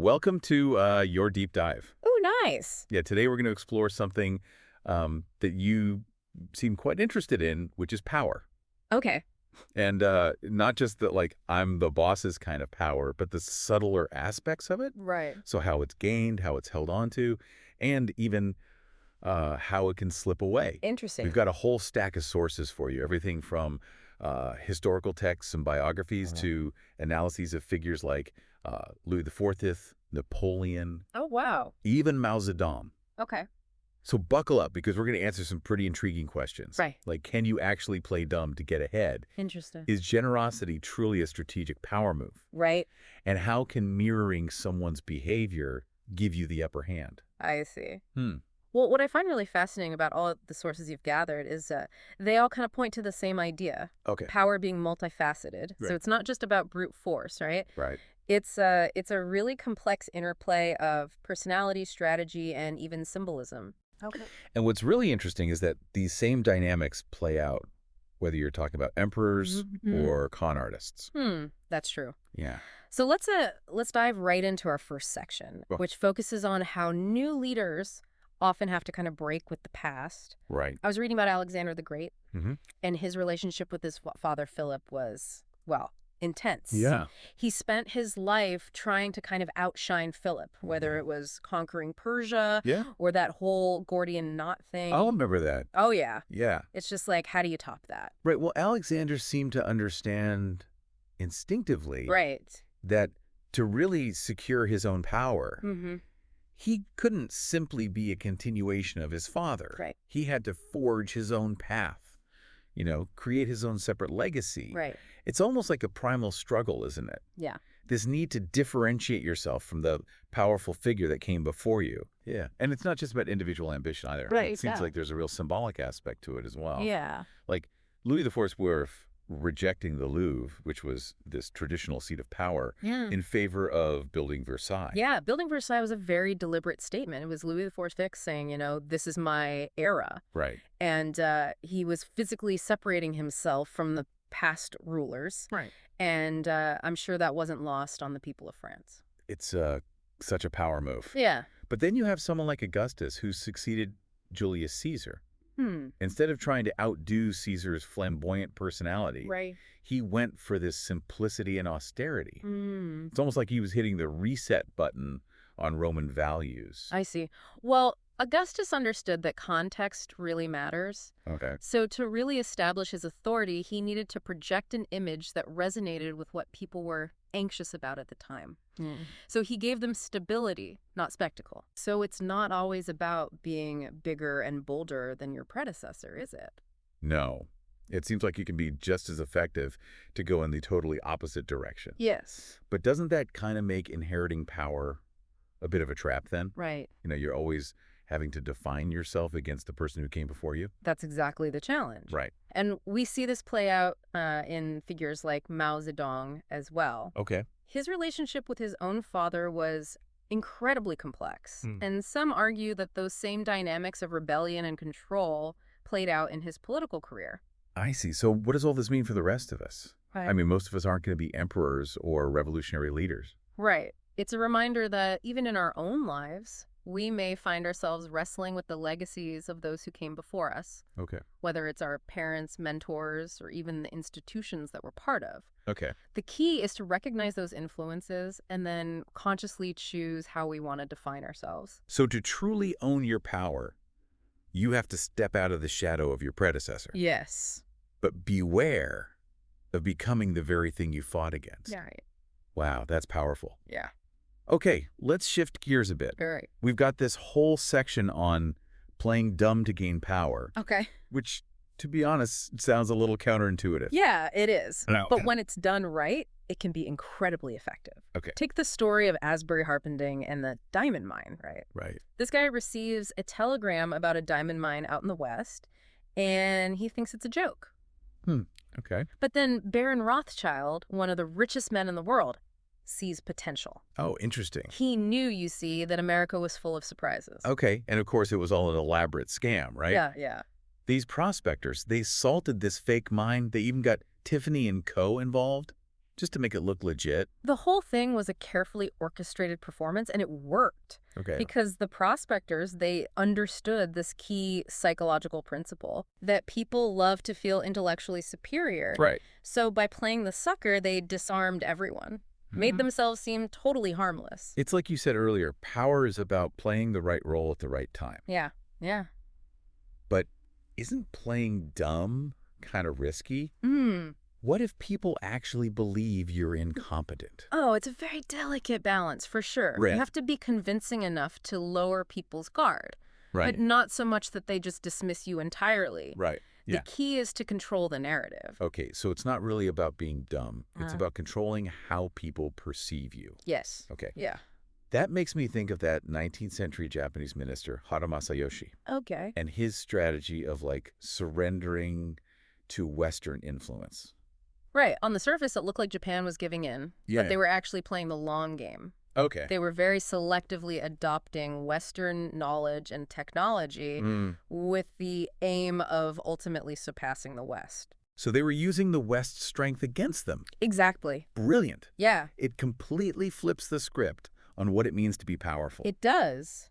Welcome to your deep dive. Oh, nice. Yeah, today we're going to explore something that you seem quite interested in, which is power. Okay. And not just that, like, I'm the boss's kind of power, but the subtler aspects of it. Right. So how it's gained, how it's held on to, and even how it can slip away. Interesting. We've got a whole stack of sources for you, everything from historical texts and biographies to analyses of figures like Louis XIV, Napoleon, Oh, wow. even Mao Zedong. Okay. So buckle up because we're going to answer some pretty intriguing questions. Right. Like, can you actually play dumb to get ahead? Interesting. Is generosity truly a strategic power move? Right. And how can mirroring someone's behavior give you the upper hand? I see. Hmm. Well, what I find really fascinating about all the sources you've gathered is they all kind of point to the same idea. Okay. Power being multifaceted. Right. So it's not just about brute force, right? Right. It's a really complex interplay of personality, strategy, and even symbolism. Okay. And what's really interesting is that these same dynamics play out whether you're talking about emperors or con artists. That's true. Yeah. So let's dive right into our first section, which focuses on how new leaders often have to kind of break with the past. Right. I was reading about Alexander the Great, and his relationship with his father Philip was, well, intense. Yeah. He spent his life trying to kind of outshine Philip, whether it was conquering Persia or that whole Gordian knot thing. I'll remember that. Oh, yeah. Yeah. It's just like, how do you top that? Right. Well, Alexander seemed to understand instinctively that to really secure his own power, he couldn't simply be a continuation of his father. Right. He had to forge his own path, create his own separate legacy. Right. It's almost like a primal struggle, isn't it? Yeah. This need to differentiate yourself from the powerful figure that came before you. Yeah. And it's not just about individual ambition either. Right. It seems like there's a real symbolic aspect to it as well. Yeah. Like Louis XIV were rejecting the Louvre, which was this traditional seat of power, in favor of building Versailles. Yeah, building Versailles was a very deliberate statement. It was Louis XIV saying, this is my era. Right. And he was physically separating himself from the past rulers. Right. And I'm sure that wasn't lost on the people of France. It's such a power move. Yeah. But then you have someone like Augustus who succeeded Julius Caesar. Instead of trying to outdo Caesar's flamboyant personality, he went for this simplicity and austerity. It's almost like he was hitting the reset button on Roman values. I see. Well, Augustus understood that context really matters. Okay. So to really establish his authority, he needed to project an image that resonated with what people were anxious about at the time. So he gave them stability, not spectacle. So it's not always about being bigger and bolder than your predecessor, is it? No. It seems like you can be just as effective to go in the totally opposite direction. Yes. But doesn't that kind of make inheriting power a bit of a trap then? Right. You're always having to define yourself against the person who came before you? That's exactly the challenge. Right. And we see this play out in figures like Mao Zedong as well. Okay. His relationship with his own father was incredibly complex. And some argue that those same dynamics of rebellion and control played out in his political career. I see. So what does all this mean for the rest of us? Right. I mean, most of us aren't going to be emperors or revolutionary leaders. Right. It's a reminder that even in our own lives, we may find ourselves wrestling with the legacies of those who came before us. Okay. Whether it's our parents, mentors, or even the institutions that we're part of. Okay. The key is to recognize those influences and then consciously choose how we want to define ourselves. So to truly own your power, you have to step out of the shadow of your predecessor. Yes. But beware of becoming the very thing you fought against. Yeah, right. Wow, that's powerful. Yeah. Okay, let's shift gears a bit. All right. We've got this whole section on playing dumb to gain power, Okay. which, to be honest, sounds a little counterintuitive. Yeah, it is. No. But when it's done right, it can be incredibly effective. Okay. Take the story of Asbury Harpending and the diamond mine, right? Right. This guy receives a telegram about a diamond mine out in the West, and he thinks it's a joke. Okay. But then Baron Rothschild, one of the richest men in the world, sees potential. Oh, interesting. He knew, you see, that America was full of surprises. Okay. And of course, it was all an elaborate scam, right? Yeah, yeah. These prospectors, they salted this fake mine. They even got Tiffany & Co. involved. Just to make it look legit? The whole thing was a carefully orchestrated performance, and it worked. Okay. Because the prospectors, they understood this key psychological principle that people love to feel intellectually superior. Right. So by playing the sucker, they disarmed everyone, made themselves seem totally harmless. It's like you said earlier, power is about playing the right role at the right time. Yeah, yeah. But isn't playing dumb kind of risky? What if people actually believe you're incompetent? Oh, it's a very delicate balance, for sure. Right. You have to be convincing enough to lower people's guard. Right. But not so much that they just dismiss you entirely. Right. Yeah. The key is to control the narrative. Okay, so it's not really about being dumb. It's about controlling how people perceive you. Yes. Okay. Yeah. That makes me think of that 19th century Japanese minister, Hara Masayoshi. Okay. And his strategy of, like, surrendering to Western influence. Right. On the surface, it looked like Japan was giving in. Yeah. But they were actually playing the long game. Okay. They were very selectively adopting Western knowledge and technology with the aim of ultimately surpassing the West. So they were using the West's strength against them. Exactly. Brilliant. Yeah. It completely flips the script on what it means to be powerful. It does.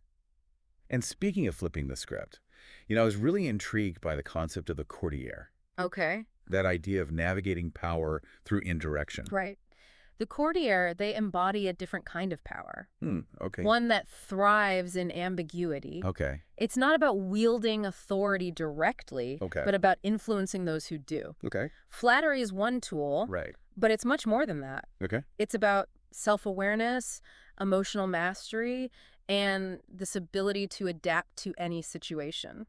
And speaking of flipping the script, I was really intrigued by the concept of the courtier. Okay. That idea of navigating power through indirection. Right. The courtier, they embody a different kind of power. Okay. One that thrives in ambiguity. Okay. It's not about wielding authority directly, but about influencing those who do. Okay. Flattery is one tool, Right. but it's much more than that. Okay. It's about self-awareness, emotional mastery, and this ability to adapt to any situation.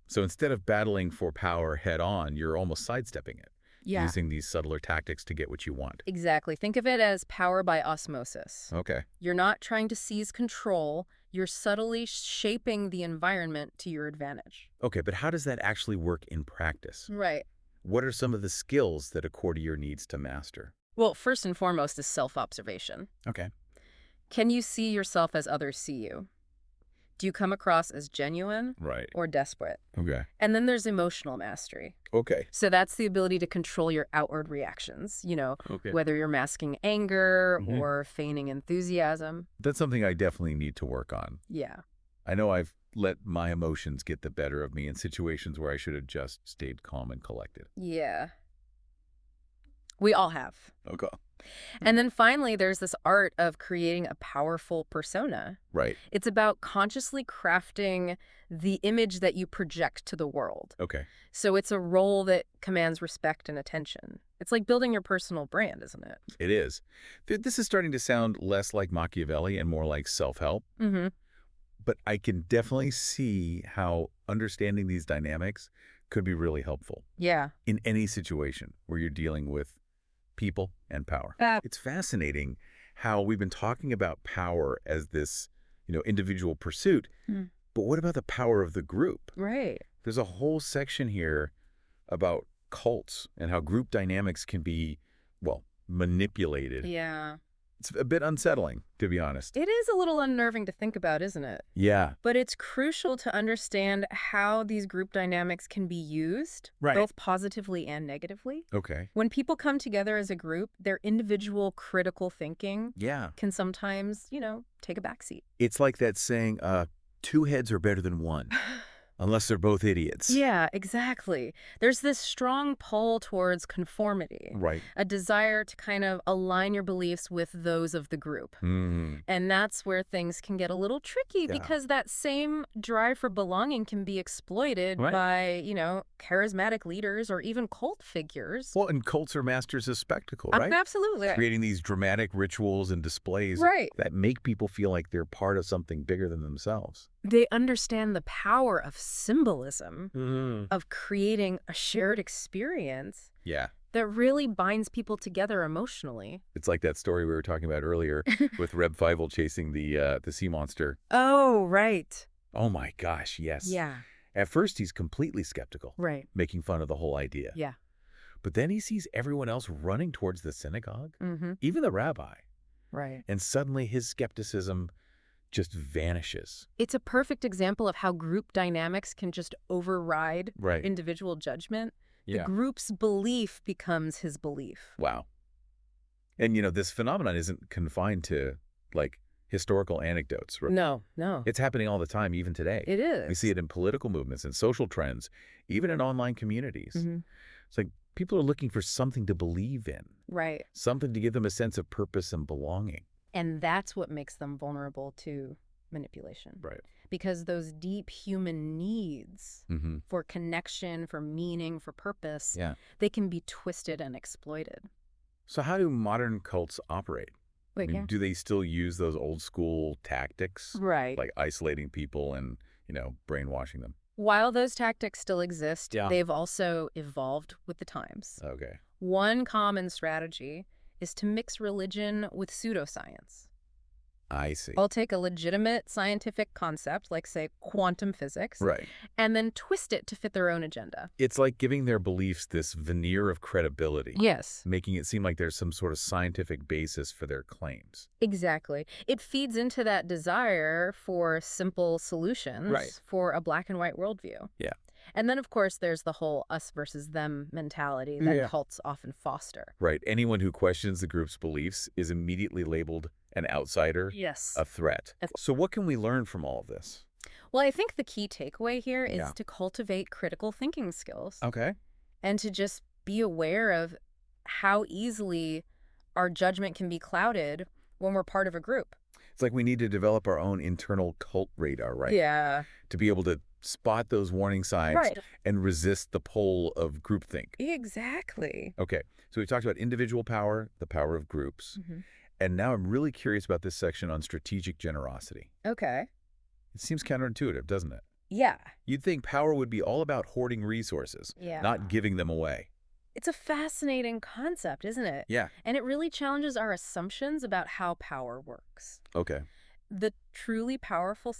So instead of battling for power head on, you're almost sidestepping it. Yeah. Using these subtler tactics to get what you want. Exactly. Think of it as power by osmosis. Okay. You're not trying to seize control. You're subtly shaping the environment to your advantage. Okay, but how does that actually work in practice? Right. What are some of the skills that a courtier needs to master? Well, first and foremost is self-observation. Okay. Can you see yourself as others see you? Do you come across as genuine or desperate? Okay. And then there's emotional mastery. Okay. So that's the ability to control your outward reactions, whether you're masking anger or feigning enthusiasm. That's something I definitely need to work on. Yeah. I know I've let my emotions get the better of me in situations where I should have just stayed calm and collected. Yeah. We all have. Okay. And then finally, there's this art of creating a powerful persona. Right. It's about consciously crafting the image that you project to the world. Okay. So it's a role that commands respect and attention. It's like building your personal brand, isn't it? It is. This is starting to sound less like Machiavelli and more like self-help. But I can definitely see how understanding these dynamics could be really helpful. Yeah. In any situation where you're dealing with people and power. It's fascinating how we've been talking about power as this, individual pursuit. But what about the power of the group? Right. There's a whole section here about cults and how group dynamics can be, manipulated. Yeah. It's a bit unsettling, to be honest. It is a little unnerving to think about, isn't it? Yeah. But it's crucial to understand how these group dynamics can be used, both positively and negatively. Okay. When people come together as a group, their individual critical thinking can sometimes, take a backseat. It's like that saying, two heads are better than one. Unless they're both idiots. Yeah, exactly. There's this strong pull towards conformity. Right. A desire to kind of align your beliefs with those of the group. And that's where things can get a little tricky because that same drive for belonging can be exploited by, charismatic leaders or even cult figures. Well, and cults are masters of spectacle, right? Absolutely. Creating these dramatic rituals and displays that make people feel like they're part of something bigger than themselves. They understand the power of symbolism, of creating a shared experience that really binds people together emotionally. It's like that story we were talking about earlier with Reb Fievel chasing the sea monster. Oh, right. Oh my gosh, yes. Yeah. At first, he's completely skeptical, making fun of the whole idea. Yeah. But then he sees everyone else running towards the synagogue, even the rabbi. Right. And suddenly his skepticism just vanishes. It's a perfect example of how group dynamics can just override individual judgment. The group's belief becomes his belief. Wow. And, this phenomenon isn't confined to, like, historical anecdotes. No, no. It's happening all the time, even today. It is. We see it in political movements and social trends, even in online communities. It's like people are looking for something to believe in. Right. Something to give them a sense of purpose and belonging. And that's what makes them vulnerable to manipulation. Right. Because those deep human needs for connection, for meaning, for purpose, they can be twisted and exploited. So how do modern cults operate? Do they still use those old school tactics? Right. Like isolating people and, brainwashing them? While those tactics still exist, they've also evolved with the times. Okay. One common strategy is to mix religion with pseudoscience. I see. I'll take a legitimate scientific concept, like, say, quantum physics, and then twist it to fit their own agenda. It's like giving their beliefs this veneer of credibility. Yes. Making it seem like there's some sort of scientific basis for their claims. Exactly. It feeds into that desire for simple solutions for a black and white worldview. Yeah. And then, of course, there's the whole us versus them mentality that cults often foster. Right. Anyone who questions the group's beliefs is immediately labeled an outsider, a threat. So what can we learn from all of this? Well, I think the key takeaway here is to cultivate critical thinking skills. Okay. And to just be aware of how easily our judgment can be clouded when we're part of a group. It's like we need to develop our own internal cult radar, right? Yeah. To be able to spot those warning signs and resist the pull of groupthink. Exactly. Okay. So we talked about individual power, the power of groups. And now I'm really curious about this section on strategic generosity. Okay. It seems counterintuitive, doesn't it? Yeah. You'd think power would be all about hoarding resources, not giving them away. It's a fascinating concept, isn't it? Yeah. And it really challenges our assumptions about how power works. Okay. The truly powerful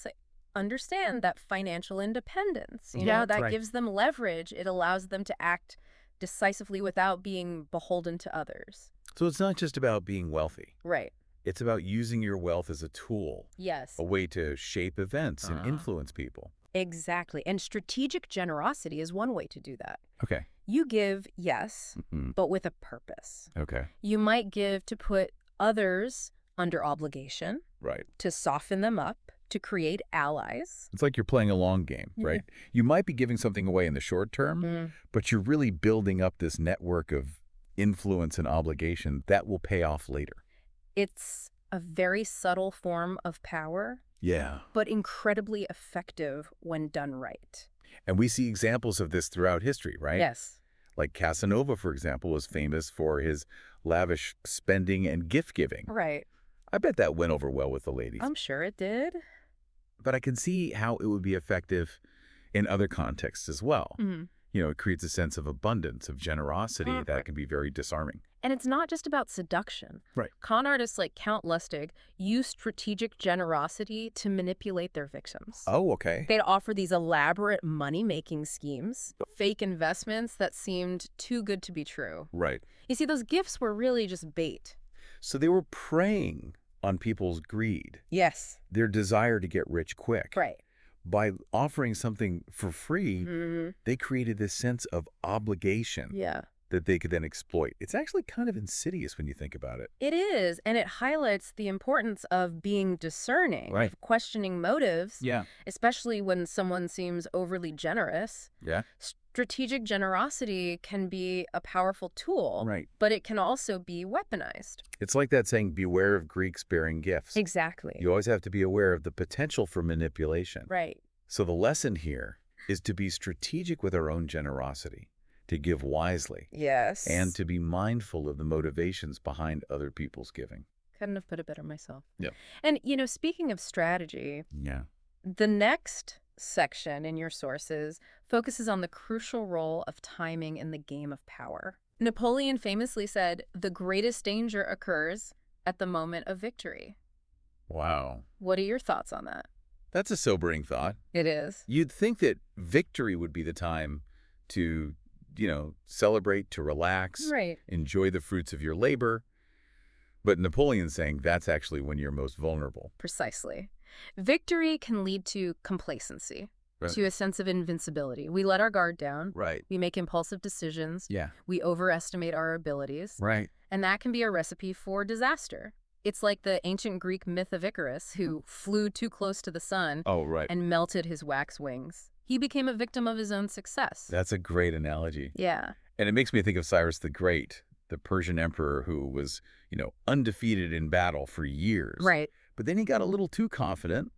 understand that financial independence, that gives them leverage. It allows them to act decisively without being beholden to others. So it's not just about being wealthy. Right. It's about using your wealth as a tool. Yes. A way to shape events and influence people. Exactly. And strategic generosity is one way to do that. Okay. You give, yes, but with a purpose. Okay. You might give to put others under obligation. Right. To soften them up, to create allies. It's like you're playing a long game, right? You might be giving something away in the short term, but you're really building up this network of influence and obligation that will pay off later. It's a very subtle form of power. Yeah. But incredibly effective when done right. And we see examples of this throughout history, right? Yes. Like Casanova, for example, was famous for his lavish spending and gift giving. Right. I bet that went over well with the ladies. I'm sure it did. But I can see how it would be effective in other contexts as well. It creates a sense of abundance, of generosity that can be very disarming. And it's not just about seduction. Right. Con artists like Count Lustig use strategic generosity to manipulate their victims. Oh, okay. They'd offer these elaborate money-making schemes, fake investments that seemed too good to be true. Right. You see, those gifts were really just bait. So they were preying on people's greed. Yes. Their desire to get rich quick. Right. By offering something for free, they created this sense of obligation that they could then exploit. It's actually kind of insidious when you think about it. It is, and it highlights the importance of being discerning, of questioning motives, especially when someone seems overly generous. Yeah. Strategic generosity can be a powerful tool, but it can also be weaponized. It's like that saying, beware of Greeks bearing gifts. Exactly. You always have to be aware of the potential for manipulation. Right. So the lesson here is to be strategic with our own generosity, to give wisely. Yes. And to be mindful of the motivations behind other people's giving. Couldn't have put it better myself. Yeah. And, speaking of strategy, the next section in your sources focuses on the crucial role of timing in the game of power. Napoleon famously said, "The greatest danger occurs at the moment of victory." Wow. What are your thoughts on that? That's a sobering thought. It is. You'd think that victory would be the time to, celebrate, to relax, enjoy the fruits of your labor. But Napoleon's saying that's actually when you're most vulnerable. Precisely. Victory can lead to complacency, to a sense of invincibility. We let our guard down. Right. We make impulsive decisions. Yeah. We overestimate our abilities. Right. And that can be a recipe for disaster. It's like the ancient Greek myth of Icarus, who flew too close to the sun and melted his wax wings. He became a victim of his own success. That's a great analogy. Yeah. And it makes me think of Cyrus the Great, the Persian emperor who was, undefeated in battle for years. Right. But then he got a little too confident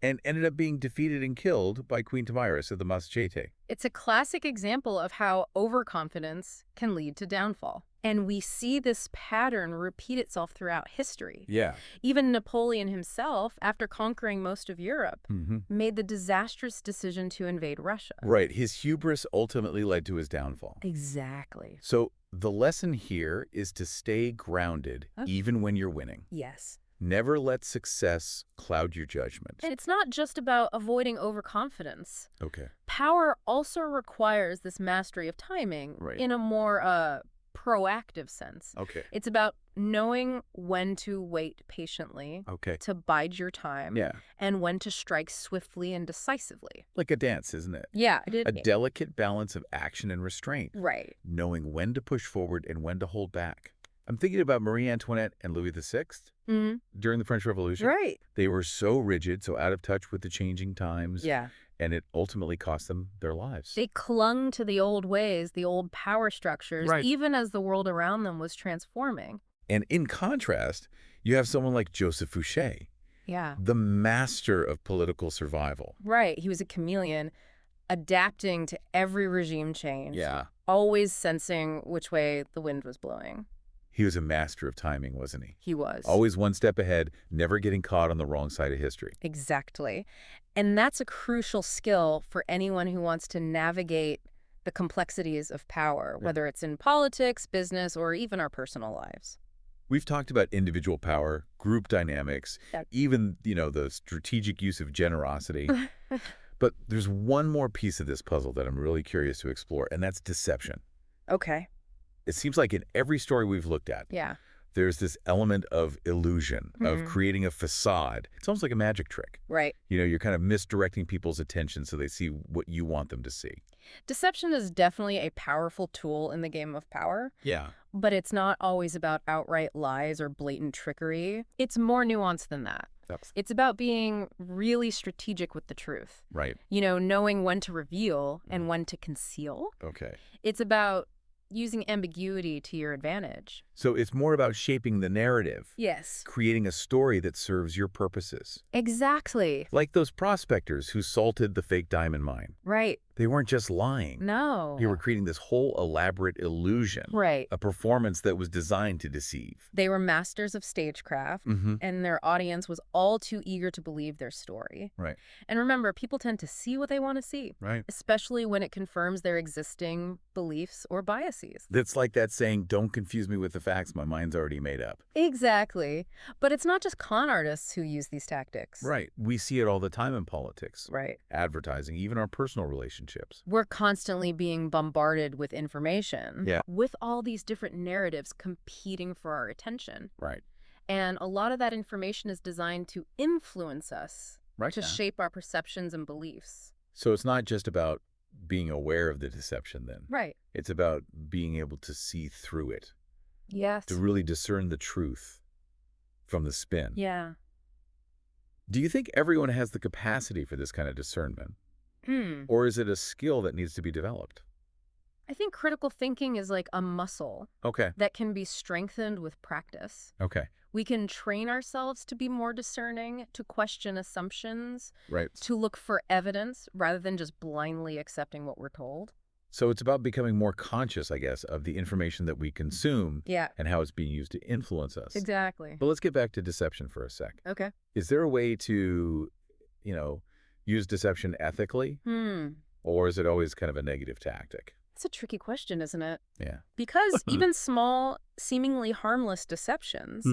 and ended up being defeated and killed by Queen Thamyris of the Misfortune. It's a classic example of how overconfidence can lead to downfall. And we see this pattern repeat itself throughout history. Yeah. Even Napoleon himself, after conquering most of Europe, made the disastrous decision to invade Russia. Right. His hubris ultimately led to his downfall. Exactly. So the lesson here is to stay grounded even when you're winning. Yes. Never let success cloud your judgment. And it's not just about avoiding overconfidence. Okay. Power also requires this mastery of timing in a more proactive sense. Okay. It's about knowing when to wait patiently, to bide your time, and when to strike swiftly and decisively. Like a dance, isn't it? Yeah. A delicate balance of action and restraint. Right. Knowing when to push forward and when to hold back. I'm thinking about Marie Antoinette and Louis VI during the French Revolution. Right. They were so rigid, so out of touch with the changing times. Yeah. And it ultimately cost them their lives. They clung to the old ways, the old power structures, even as the world around them was transforming. And in contrast, you have someone like Joseph Fouché. Yeah. The master of political survival. Right. He was a chameleon, adapting to every regime change. Yeah. Always sensing which way the wind was blowing. He was a master of timing, wasn't he? He was. Always one step ahead, never getting caught on the wrong side of history. Exactly. And that's a crucial skill for anyone who wants to navigate the complexities of power, whether it's in politics, business, or even our personal lives. We've talked about individual power, group dynamics, even, the strategic use of generosity. But there's one more piece of this puzzle that I'm really curious to explore, and that's deception. Okay. It seems like in every story we've looked at, there's this element of illusion, of creating a facade. It's almost like a magic trick. Right. You're kind of misdirecting people's attention so they see what you want them to see. Deception is definitely a powerful tool in the game of power. Yeah. But it's not always about outright lies or blatant trickery. It's more nuanced than that. It's about being really strategic with the truth. Right. Knowing when to reveal and when to conceal. Okay. It's about using ambiguity to your advantage. So it's more about shaping the narrative. Yes. Creating a story that serves your purposes. Exactly. Like those prospectors who salted the fake diamond mine. Right. They weren't just lying. No. They were creating this whole elaborate illusion. Right. A performance that was designed to deceive. They were masters of stagecraft, and their audience was all too eager to believe their story. Right. And remember, people tend to see what they want to see. Right. Especially when it confirms their existing beliefs or biases. That's like that saying, don't confuse me with the facts, my mind's already made up. Exactly. But it's not just con artists who use these tactics. Right. We see it all the time in politics. Right. Advertising, even our personal relationships. We're constantly being bombarded with information. Yeah. With all these different narratives competing for our attention. Right. And a lot of that information is designed to influence us, to shape our perceptions and beliefs. So it's not just about being aware of the deception then. Right. It's about being able to see through it. Yes. To really discern the truth from the spin. Yeah. Do you think everyone has the capacity for this kind of discernment? Or is it a skill that needs to be developed? I think critical thinking is like a muscle that can be strengthened with practice. Okay. We can train ourselves to be more discerning, to question assumptions, right, to look for evidence rather than just blindly accepting what we're told. So it's about becoming more conscious, I guess, of the information that we consume and how it's being used to influence us. Exactly. But let's get back to deception for a sec. Okay. Is there a way to, use deception ethically? Or is it always kind of a negative tactic? It's a tricky question, isn't it? Yeah. Because even small, seemingly harmless deceptions,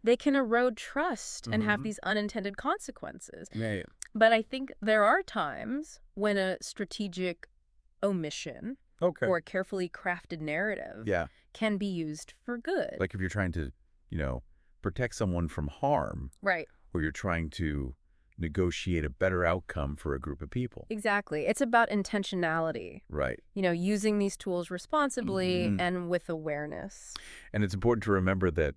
they can erode trust and have these unintended consequences. Yeah. But I think there are times when a strategic omission or a carefully crafted narrative can be used for good. Like if you're trying to, protect someone from harm. Right. Or you're trying to negotiate a better outcome for a group of people. Exactly. It's about intentionality. Right. Using these tools responsibly and with awareness. And it's important to remember that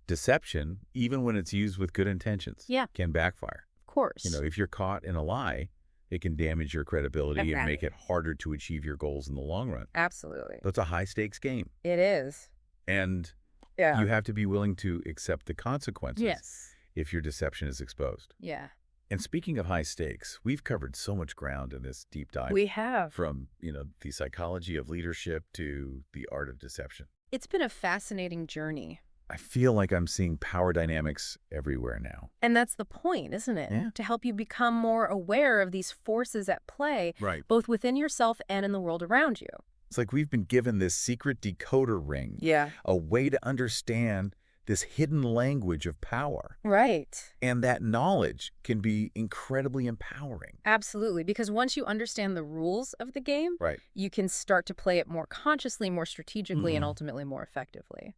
deception, even when it's used with good intentions, can backfire. Of course. If you're caught in a lie, it can damage your credibility and make it harder to achieve your goals in the long run. Absolutely. That's a high-stakes game. It is. And you have to be willing to accept the consequences if your deception is exposed. Yeah. And speaking of high stakes, we've covered so much ground in this deep dive. We have. From, the psychology of leadership to the art of deception. It's been a fascinating journey. I feel like I'm seeing power dynamics everywhere now. And that's the point, isn't it? Yeah. To help you become more aware of these forces at play, both within yourself and in the world around you. It's like we've been given this secret decoder ring. Yeah. A way to understand this hidden language of power. Right. And that knowledge can be incredibly empowering. Absolutely. Because once you understand the rules of the game, you can start to play it more consciously, more strategically, and ultimately more effectively.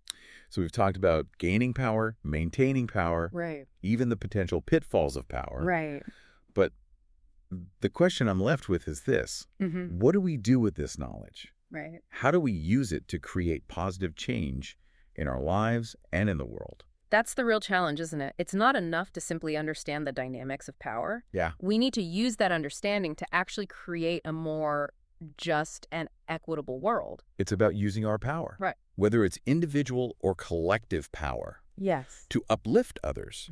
So we've talked about gaining power, maintaining power, even the potential pitfalls of power. Right. But the question I'm left with is this. What do we do with this knowledge? Right. How do we use it to create positive change in our lives and in the world? That's the real challenge, isn't it? It's not enough to simply understand the dynamics of power. Yeah. We need to use that understanding to actually create a more just and equitable world. It's about using our power. Right. Whether it's individual or collective power. Yes. To uplift others.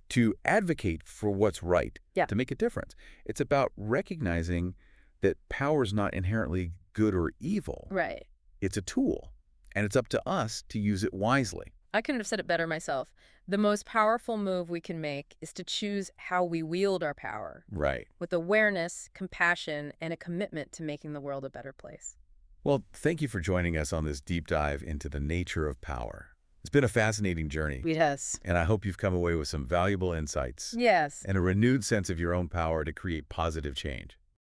To advocate for what's right. To make a difference. It's about recognizing that power is not inherently good or evil. Right. It's a tool. And it's up to us to use it wisely. I couldn't have said it better myself. The most powerful move we can make is to choose how we wield our power. Right. With awareness, compassion, and a commitment to making the world a better place. Well, thank you for joining us on this deep dive into the nature of power. It's been a fascinating journey. Yes. And I hope you've come away with some valuable insights. Yes. And a renewed sense of your own power to create positive change.